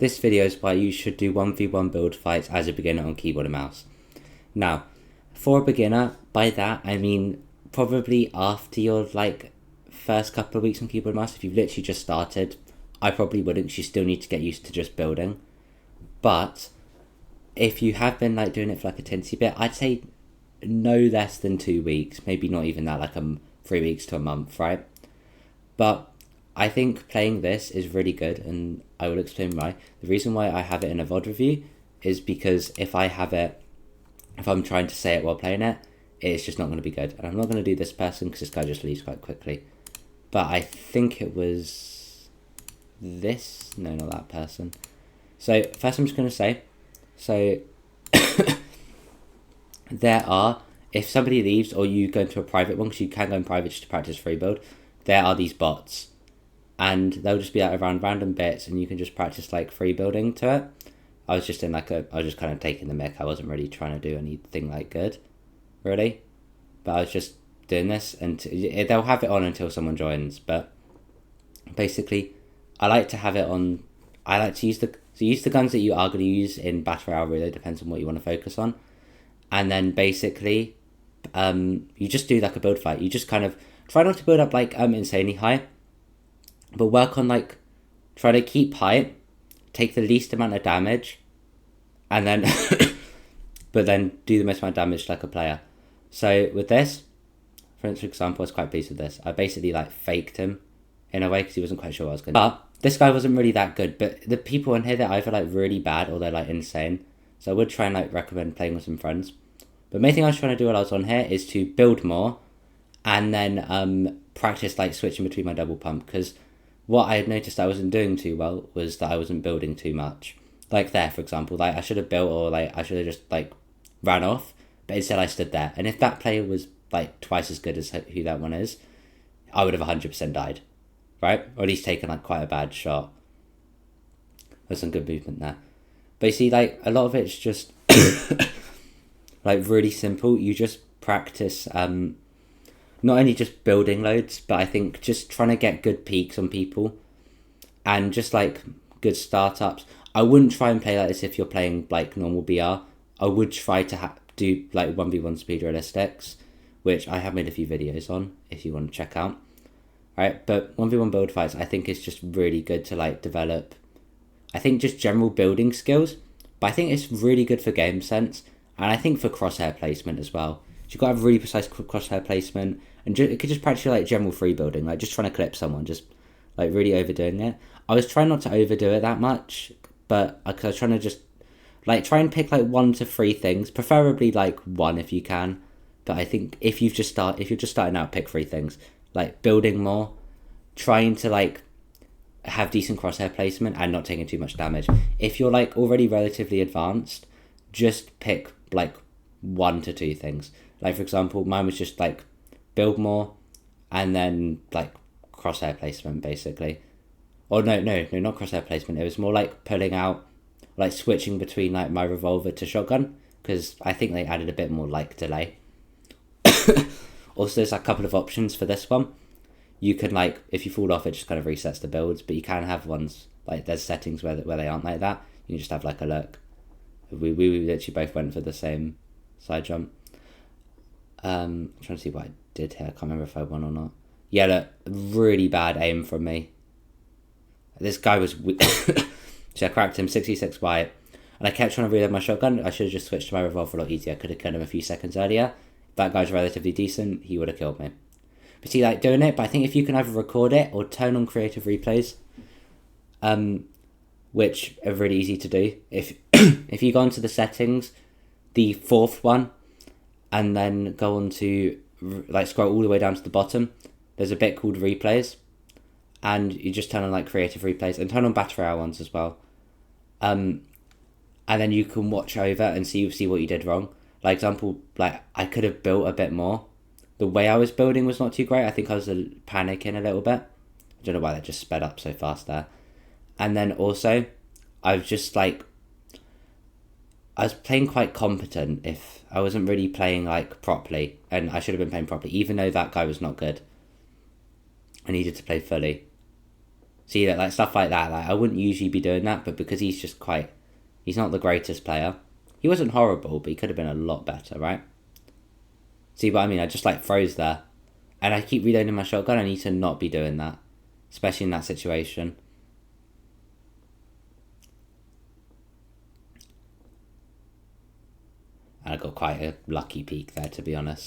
This video is why you should do 1v1 build fights as a beginner on keyboard and mouse. Now, for a beginner, by that I mean probably after your first couple of weeks on keyboard and mouse. If you've literally just started, I probably wouldn't. You still need to get used to just building. But if you have been doing it for a teensy bit, I'd say no less than 2 weeks, maybe not even that, 3 weeks to a month, right? But I think playing this is really good, and I will explain why. The reason why I have it in a VOD review is because if I'm trying to say it while playing it, it's just not going to be good. And I'm not going to do this person because this guy just leaves quite quickly. But I think it was this. No, not that person. So first I'm just going to say, if somebody leaves or you go into a private one, because you can go in private just to practice free build, there are these bots. And they'll just be around random bits and you can just practice free building to it. I was just in I was just kind of taking the mic. I wasn't really trying to do anything good, really. But I was just doing this, and they'll have it on until someone joins. But basically, I like to have it on. I like to use the guns that you are going to use in Battle Royale. Really depends on what you want to focus on. And then basically, you just do a build fight. You just kind of try not to build up insanely high, but work on try to keep high, take the least amount of damage, and then but then do the most amount of damage like a player. So with this, for example, I was quite pleased with this. I basically faked him in a way because he wasn't quite sure what I was going to do. But this guy wasn't really that good, but the people in here, they're either really bad or they're insane. So I would try and recommend playing with some friends. But the main thing I was trying to do while I was on here is to build more and then practice switching between my double pump, because what I had noticed I wasn't doing too well was that I wasn't building too much. There, for example, I should have built, or I should have just ran off, but instead I stood there. And if that player was twice as good as who that one is, I would have 100% died, right? Or at least taken quite a bad shot. There's some good movement there. But you see, a lot of it's just really simple. You just practice not only just building loads, but I think just trying to get good peaks on people and just good startups. I wouldn't try and play this if you're playing normal BR. I would try to do 1v1 speed realistics, which I have made a few videos on if you want to check out. Right, but 1v1 build fights I think is just really good to develop, I think, just general building skills, but I think it's really good for game sense, and I think for crosshair placement as well. So you've got to have really precise crosshair placement, and it could just practice just free building, just trying to clip someone, just really overdoing it. I was trying not to overdo it that much, but I was trying to just try and pick 1 to 3 things, preferably 1 if you can. But I think if you're just starting out, pick 3 things, building more, trying to have decent crosshair placement, and not taking too much damage. If you're already relatively advanced, just pick 1 to 2 things. For example, mine was just build more and then crosshair placement, basically. Or no, not crosshair placement. It was more pulling out, switching between my revolver to shotgun, because I think they added a bit more delay. Also, there's a couple of options for this one. You can if you fall off, it just kind of resets the builds, but you can have ones there's settings where they aren't like that. You can just have a look. We literally both went for the same side jump. I'm trying to see what I did here. I can't remember if I won or not. Yeah, look, really bad aim from me. This guy was so I cracked him 66 white, and I kept trying to reload my shotgun. I should have just switched to my revolver a lot easier. I could have killed him a few seconds earlier. If that guy's relatively decent, he would have killed me. But see, doing it, but I think if you can either record it or turn on creative replays, which are really easy to do. If you go into the settings, the 4th one, and then go on to scroll all the way down to the bottom, there's a bit called replays, and you just turn on creative replays and turn on Battle Royale ones as well. And then you can watch over and see what you did wrong. Example, I could have built a bit more. The way I was building was not too great. I think I was panicking a little bit. I don't know why that just sped up so fast there. And then also, I was just I was playing quite competent if I wasn't really playing properly, and I should have been playing properly, even though that guy was not good. I needed to play fully. See that, like, stuff like that. Like, I wouldn't usually be doing that, but because he's just he's not the greatest player. He wasn't horrible, but he could have been a lot better, right? See what I mean? I just, like, froze there. And I keep reloading my shotgun. I need to not be doing that, especially in that situation. And I got quite a lucky peek there, to be honest.